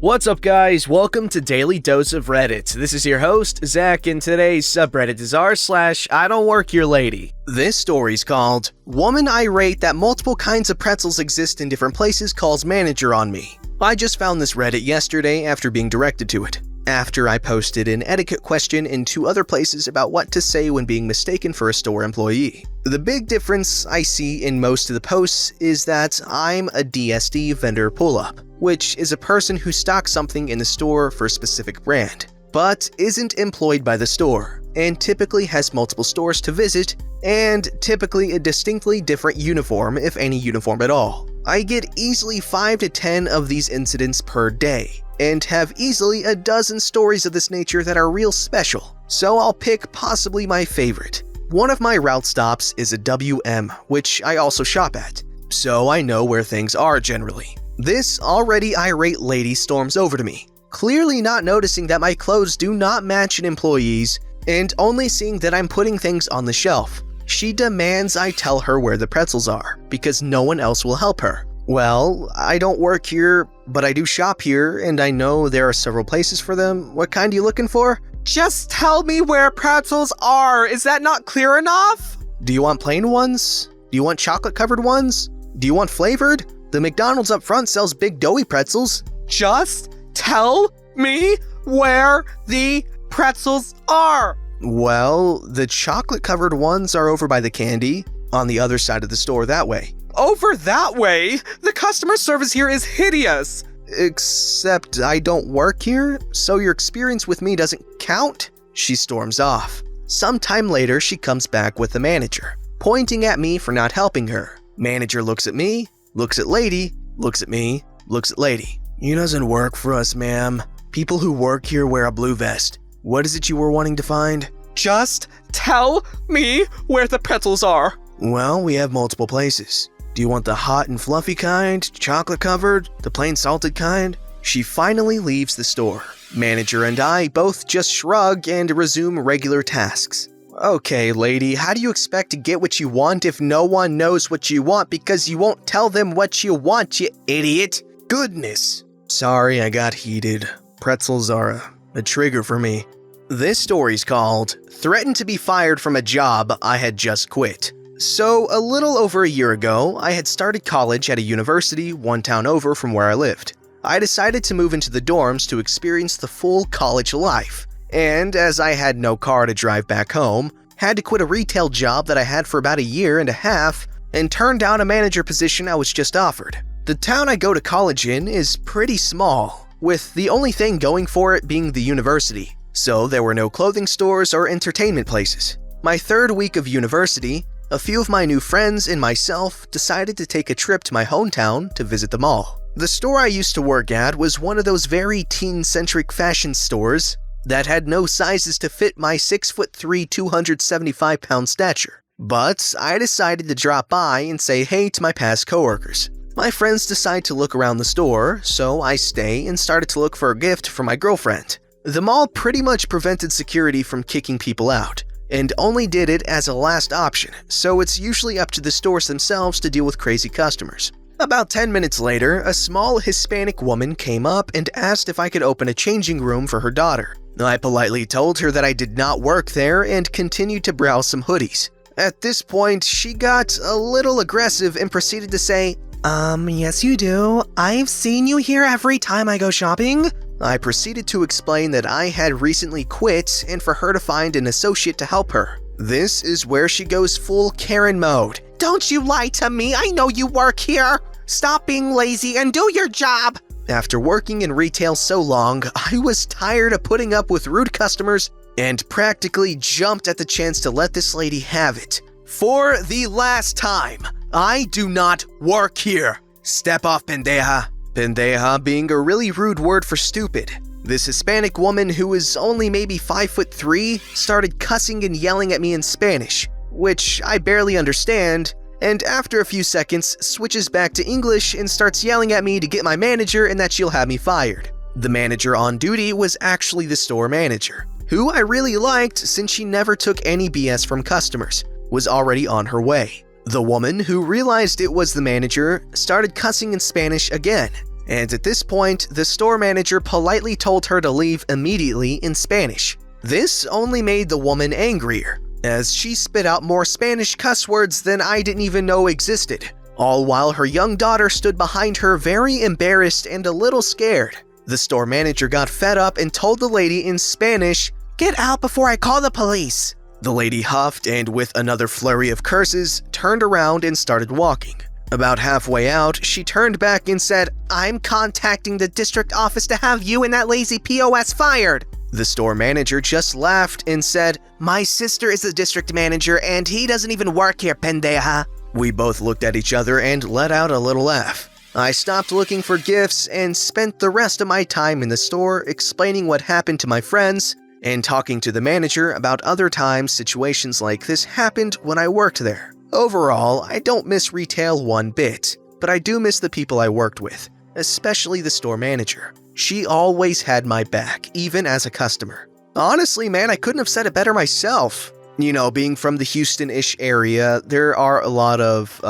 What's up, guys? Welcome to Daily Dose of Reddit. This is your host, Zach, and today's subreddit is r/IDontWorkHereLady. This story's called Woman Irate That Multiple Kinds of Pretzels Exist in Different Places Calls Manager on Me. I just found this Reddit yesterday after being directed to it. After I posted an etiquette question in 2 other places about what to say when being mistaken for a store employee. The big difference I see in most of the posts is that I'm a DSD vendor pull-up, which is a person who stocks something in the store for a specific brand, but isn't employed by the store, and typically has multiple stores to visit, and typically a distinctly different uniform, if any uniform at all. I get easily 5 to 10 of these incidents per day, and have easily a dozen stories of this nature that are real special, so I'll pick possibly my favorite. One of my route stops is a WM, which I also shop at, so I know where things are generally. This already irate lady storms over to me, clearly not noticing that my clothes do not match an employee's, and only seeing that I'm putting things on the shelf. She demands I tell her where the pretzels are, because no one else will help her. Well, I don't work here, but I do shop here, and I know there are several places for them. What kind are you looking for? Just tell me where pretzels are. Is that not clear enough? Do you want plain ones? Do you want chocolate-covered ones? Do you want flavored? The McDonald's up front sells big doughy pretzels. Just tell me where the pretzels are. Well, the chocolate-covered ones are over by the candy, on the other side of the store that way. Over that way? The customer service here is hideous. Except I don't work here, so your experience with me doesn't count? She storms off. Sometime later, she comes back with the manager, pointing at me for not helping her. Manager looks at me, looks at lady, looks at me, looks at lady. He doesn't work for us, ma'am. People who work here wear a blue vest. What is it you were wanting to find? Just tell me where the pretzels are. Well, we have multiple places. Do you want the hot and fluffy kind, chocolate covered, the plain salted kind? She finally leaves the store. Manager and I both just shrug and resume regular tasks. Okay, lady, how do you expect to get what you want if no one knows what you want because you won't tell them what you want, you idiot? Goodness. Sorry, I got heated. Pretzels are a trigger for me. This story's called Threatened to be Fired from a Job I Had Just Quit. So, a little over a year ago, I had started college at a university 1 town over from where I lived. I decided to move into the dorms to experience the full college life, and as I had no car to drive back home, had to quit a retail job that I had for about 1.5 years, and turn down a manager position I was just offered. The town I go to college in is pretty small, with the only thing going for it being the university, so there were no clothing stores or entertainment places. My 3rd week of university, a few of my new friends and myself decided to take a trip to my hometown to visit the mall. The store I used to work at was one of those very teen-centric fashion stores that had no sizes to fit my 6'3", 275-pound stature. But I decided to drop by and say hey to my past coworkers. My friends decide to look around the store, so I stay and started to look for a gift for my girlfriend. The mall pretty much prevented security from kicking people out, and only did it as a last option, so it's usually up to the stores themselves to deal with crazy customers. About 10 minutes later, a small Hispanic woman came up and asked if I could open a changing room for her daughter. I politely told her that I did not work there and continued to browse some hoodies. At this point, she got a little aggressive and proceeded to say, yes you do. I've seen you here every time I go shopping. I proceeded to explain that I had recently quit and for her to find an associate to help her. This is where she goes full Karen mode. Don't you lie to me, I know you work here. Stop being lazy and do your job. After working in retail so long, I was tired of putting up with rude customers and practically jumped at the chance to let this lady have it. For the last time, I do not work here. Step off, pendeja. Pendeja being a really rude word for stupid. This Hispanic woman, who is only maybe 5'3", started cussing and yelling at me in Spanish, which I barely understand, and after a few seconds switches back to English and starts yelling at me to get my manager and that she'll have me fired. The manager on duty was actually the store manager, who I really liked since she never took any BS from customers, was already on her way. The woman, who realized it was the manager, started cussing in Spanish again, and at this point, the store manager politely told her to leave immediately in Spanish. This only made the woman angrier, as she spit out more Spanish cuss words than I didn't even know existed, all while her young daughter stood behind her very embarrassed and a little scared. The store manager got fed up and told the lady in Spanish, "Get out before I call the police." The lady huffed and with another flurry of curses, turned around and started walking. About halfway out, she turned back and said, "I'm contacting the district office to have you and that lazy POS fired." The store manager just laughed and said, "My sister is the district manager and he doesn't even work here, pendeja." We both looked at each other and let out a little laugh. I stopped looking for gifts and spent the rest of my time in the store explaining what happened to my friends and talking to the manager about other times situations like this happened when I worked there. Overall, I don't miss retail one bit, but I do miss the people I worked with, especially the store manager. She always had my back, even as a customer. Honestly, man, I couldn't have said it better myself. You know, being from the Houston-ish area, there are a lot of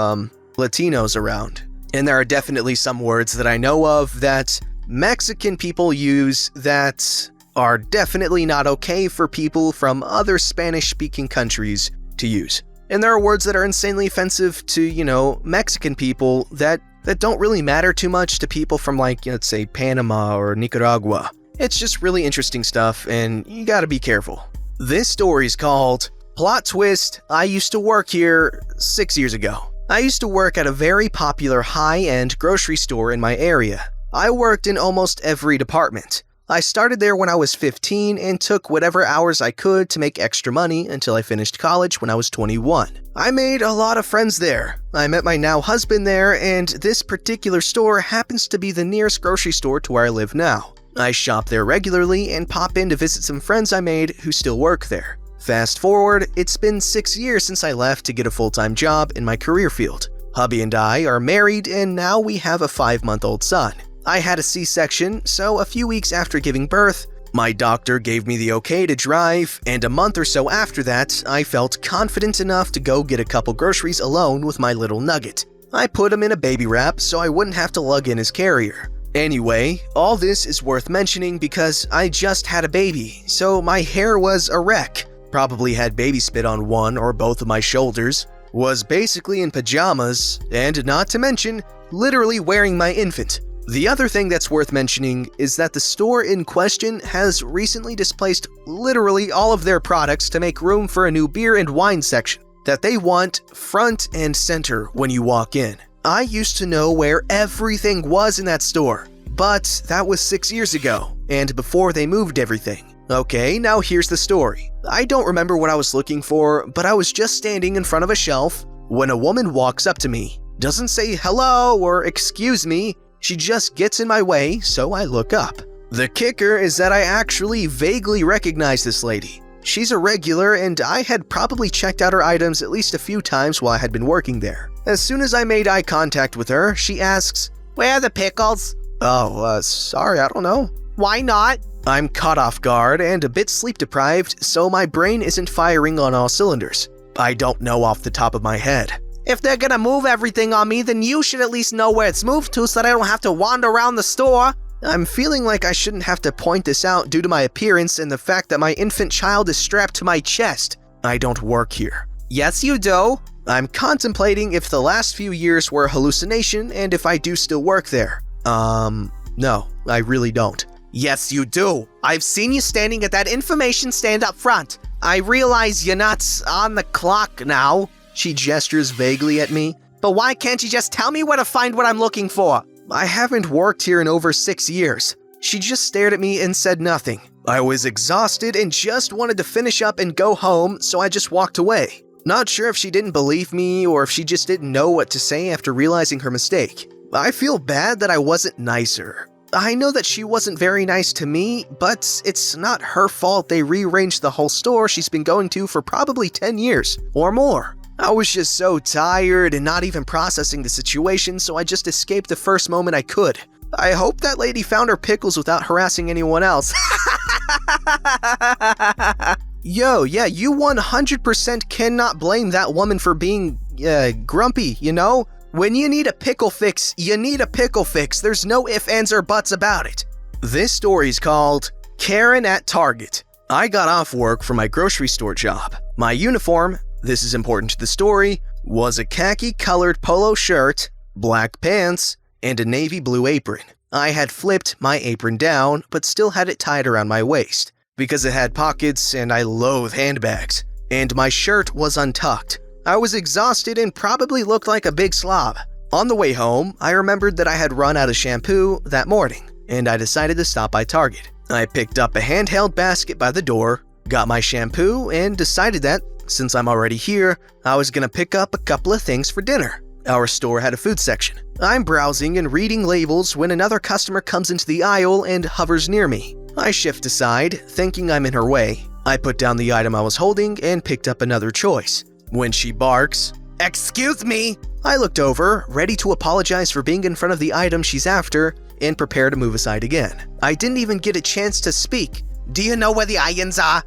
Latinos around. And there are definitely some words that I know of that Mexican people use that are definitely not okay for people from other Spanish-speaking countries to use. And there are words that are insanely offensive to, Mexican people that don't really matter too much to people from let's say Panama or Nicaragua. It's just really interesting stuff and you gotta be careful. This story's called Plot Twist, I used to work here 6 years ago. I used to work at a very popular high-end grocery store in my area. I worked in almost every department. I started there when I was 15 and took whatever hours I could to make extra money until I finished college when I was 21. I made a lot of friends there. I met my now husband there, and this particular store happens to be the nearest grocery store to where I live now. I shop there regularly and pop in to visit some friends I made who still work there. Fast forward, it's been 6 years since I left to get a full-time job in my career field. Hubby and I are married and now we have a 5-month-old son. I had a C-section, so a few weeks after giving birth, my doctor gave me the okay to drive, and a month or so after that, I felt confident enough to go get a couple groceries alone with my little nugget. I put him in a baby wrap so I wouldn't have to lug in his carrier. Anyway, all this is worth mentioning because I just had a baby, so my hair was a wreck. Probably had baby spit on one or both of my shoulders, was basically in pajamas, and not to mention, literally wearing my infant. The other thing that's worth mentioning is that the store in question has recently displaced literally all of their products to make room for a new beer and wine section that they want front and center when you walk in. I used to know where everything was in that store, but that was 6 years ago, and before they moved everything. Okay, now here's the story. I don't remember what I was looking for, but I was just standing in front of a shelf when a woman walks up to me. Doesn't say hello or excuse me, she just gets in my way, so I look up. The kicker is that I actually vaguely recognize this lady. She's a regular and I had probably checked out her items at least a few times while I had been working there. As soon as I made eye contact with her, she asks, "Where are the pickles?" Sorry, I don't know. "Why not?" I'm caught off guard and a bit sleep deprived, so my brain isn't firing on all cylinders. I don't know off the top of my head. "If they're gonna move everything on me, then you should at least know where it's moved to so that I don't have to wander around the store." I'm feeling like I shouldn't have to point this out due to my appearance and the fact that my infant child is strapped to my chest. I don't work here. "Yes, you do." I'm contemplating if the last few years were a hallucination and if I do still work there. No, I really don't. "Yes, you do. I've seen you standing at that information stand up front. I realize you're not on the clock now." She gestures vaguely at me. "But why can't you just tell me where to find what I'm looking for?" I haven't worked here in over 6 years. She just stared at me and said nothing. I was exhausted and just wanted to finish up and go home, so I just walked away. Not sure if she didn't believe me or if she just didn't know what to say after realizing her mistake. I feel bad that I wasn't nicer. I know that she wasn't very nice to me, but it's not her fault they rearranged the whole store she's been going to for probably 10 years or more. I was just so tired and not even processing the situation, so I just escaped the first moment I could. I hope that lady found her pickles without harassing anyone else. Yo, yeah, you 100% cannot blame that woman for being, grumpy, you know? When you need a pickle fix, you need a pickle fix. There's no ifs, ands, or buts about it. This story's called Karen at Target. I got off work for my grocery store job. My uniform, this is important to the story, was a khaki-colored polo shirt, black pants, and a navy blue apron. I had flipped my apron down, but still had it tied around my waist, because it had pockets and I loathe handbags. And my shirt was untucked. I was exhausted and probably looked like a big slob. On the way home, I remembered that I had run out of shampoo that morning, and I decided to stop by Target. I picked up a handheld basket by the door, got my shampoo, and decided that, since I'm already here, I was gonna pick up a couple of things for dinner. Our store had a food section. I'm browsing and reading labels when another customer comes into the aisle and hovers near me. I shift aside, thinking I'm in her way. I put down the item I was holding and picked up another choice. When she barks, "Excuse me!" I looked over, ready to apologize for being in front of the item she's after, and prepare to move aside again. I didn't even get a chance to speak. Do you know where the onions are?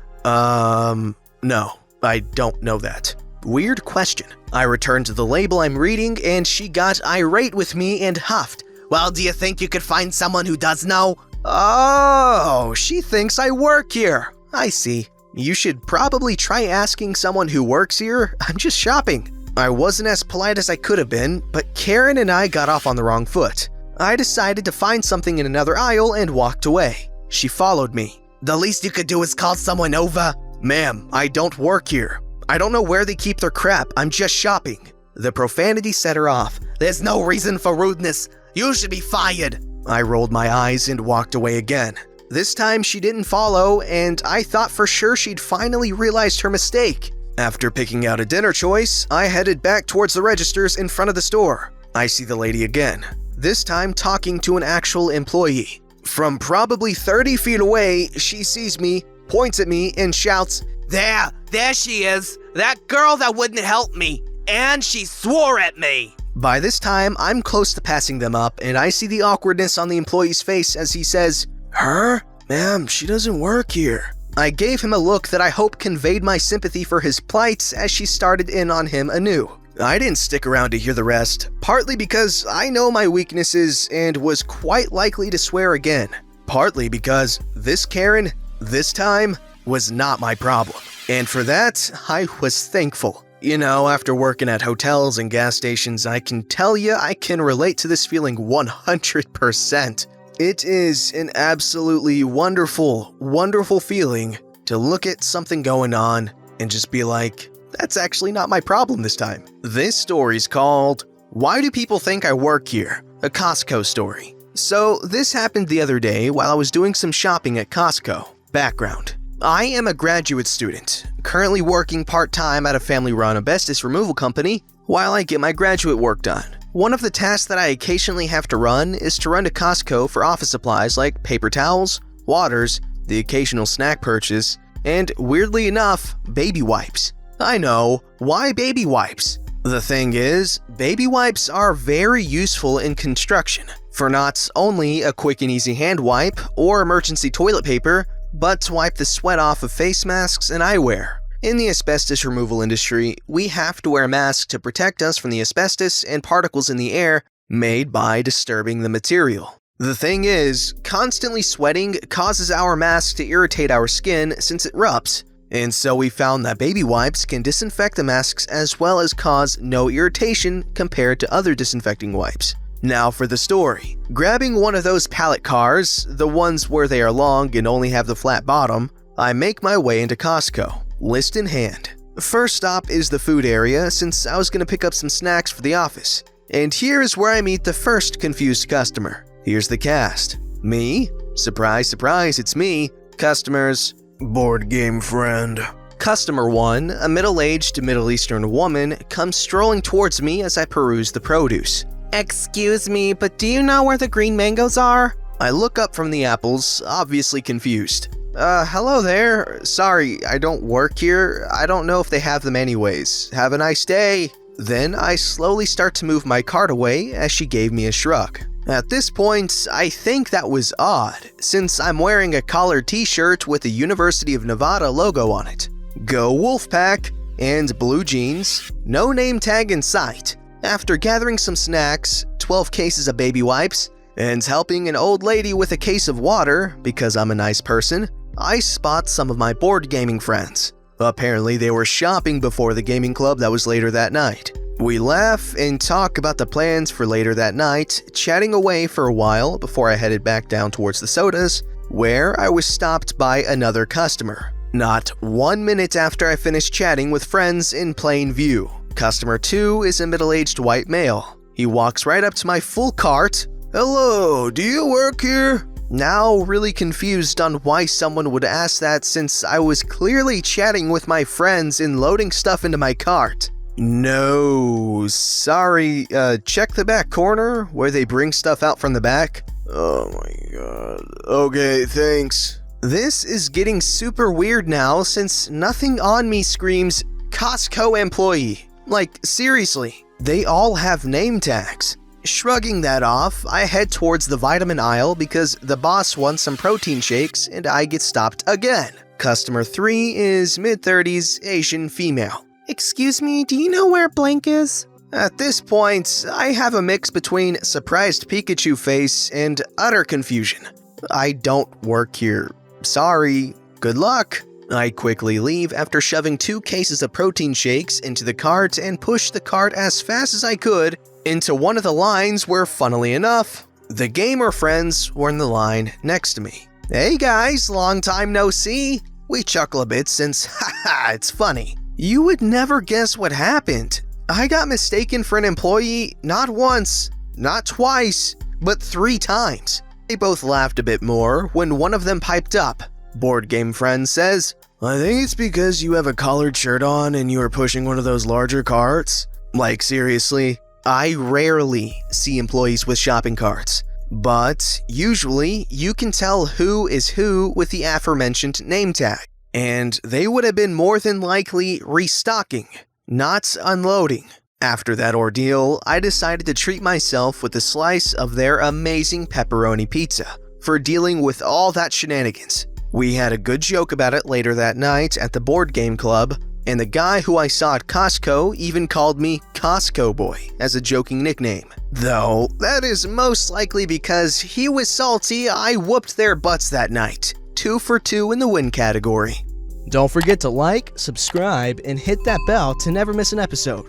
No, I don't know that. Weird question. I returned to the label I'm reading, and she got irate with me and huffed. Well, do you think you could find someone who does know? Oh, she thinks I work here. I see. You should probably try asking someone who works here. I'm just shopping. I wasn't as polite as I could have been, but Karen and I got off on the wrong foot. I decided to find something in another aisle and walked away. She followed me. The least you could do is call someone over. Ma'am, I don't work here. I don't know where they keep their crap. I'm just shopping. The profanity set her off. There's no reason for rudeness. You should be fired. I rolled my eyes and walked away again. This time she didn't follow, and I thought for sure she'd finally realized her mistake. After picking out a dinner choice, I headed back towards the registers in front of the store. I see the lady again, this time talking to an actual employee. From probably 30 feet away, she sees me, points at me, and shouts, There she is. That girl that wouldn't help me. And she swore at me. By this time, I'm close to passing them up, and I see the awkwardness on the employee's face as he says, "Her? Ma'am, she doesn't work here." I gave him a look that I hope conveyed my sympathy for his plight as she started in on him anew. I didn't stick around to hear the rest, partly because I know my weaknesses and was quite likely to swear again, partly because this Karen, this time, was not my problem. And for that, I was thankful. You know, after working at hotels and gas stations, I can tell you I can relate to this feeling 100%. It is an absolutely wonderful, wonderful feeling to look at something going on and just be like, that's actually not my problem this time. This story's called, Why Do People Think I Work Here? A Costco story. So this happened the other day while I was doing some shopping at Costco. Background. I am a graduate student, currently working part-time at a family-run asbestos removal company while I get my graduate work done. One of the tasks that I occasionally have to run is to run to Costco for office supplies like paper towels, waters, the occasional snack purchase, and weirdly enough, baby wipes. I know, why baby wipes? The thing is, baby wipes are very useful in construction for not only a quick and easy hand wipe or emergency toilet paper, but to wipe the sweat off of face masks and eyewear. In the asbestos removal industry, we have to wear masks to protect us from the asbestos and particles in the air made by disturbing the material. The thing is, constantly sweating causes our masks to irritate our skin since it rubs, and so we found that baby wipes can disinfect the masks as well as cause no irritation compared to other disinfecting wipes. Now for the story. Grabbing one of those pallet cars, the ones where they are long and only have the flat bottom, I make my way into Costco, list in hand. First stop is the food area since I was going to pick up some snacks for the office. And here's where I meet the first confused customer. Here's the cast. Me? Surprise, surprise, it's me. Customers. Board game friend. Customer 1, a middle-aged Middle Eastern woman, comes strolling towards me as I peruse the produce. Excuse me, but do you know where the green mangoes are? I look up from the apples, obviously confused. Hello there. Sorry, I don't work here. I don't know if they have them anyways. Have a nice day. Then I slowly start to move my cart away as she gave me a shrug. At this point, I think that was odd, since I'm wearing a collared t-shirt with the University of Nevada logo on it. Go Wolfpack, and blue jeans, no name tag in sight. After gathering some snacks, 12 cases of baby wipes, and helping an old lady with a case of water because I'm a nice person, I spot some of my board gaming friends. Apparently they were shopping before the gaming club that was later that night. We laugh and talk about the plans for later that night, chatting away for a while before I headed back down towards the sodas, where I was stopped by another customer. Not 1 minute after I finished chatting with friends in plain view. Customer 2 is a middle-aged white male. He walks right up to my full cart. "Hello, do you work here?" Now really confused on why someone would ask that since I was clearly chatting with my friends and loading stuff into my cart. "No, sorry, check the back corner where they bring stuff out from the back." "Oh my god, okay, thanks." This is getting super weird now since nothing on me screams Costco employee. Like, seriously, they all have name tags. Shrugging that off, I head towards the vitamin aisle because the boss wants some protein shakes and I get stopped again. Customer 3 is mid-30s Asian female. "Excuse me, do you know where blank is?" At this point, I have a mix between surprised Pikachu face and utter confusion. "I don't work here. Sorry. Good luck." I quickly leave after shoving 2 cases of protein shakes into the cart and push the cart as fast as I could into one of the lines where, funnily enough, the gamer friends were in the line next to me. "Hey guys, long time no see." We chuckle a bit since, haha, it's funny. You would never guess what happened. I got mistaken for an employee not once, not twice, but 3 times. They both laughed a bit more when one of them piped up. Board game friend says, "I think it's because you have a collared shirt on and you are pushing one of those larger carts." Like, seriously, I rarely see employees with shopping carts. But usually, you can tell who is who with the aforementioned name tag. And they would have been more than likely restocking, not unloading. After that ordeal, I decided to treat myself with a slice of their amazing pepperoni pizza for dealing with all that shenanigans. We had a good joke about it later that night at the board game club, and the guy who I saw at Costco even called me Costco Boy as a joking nickname. Though, that is most likely because he was salty I whooped their butts that night. 2 for 2 in the win category. Don't forget to like, subscribe, and hit that bell to never miss an episode.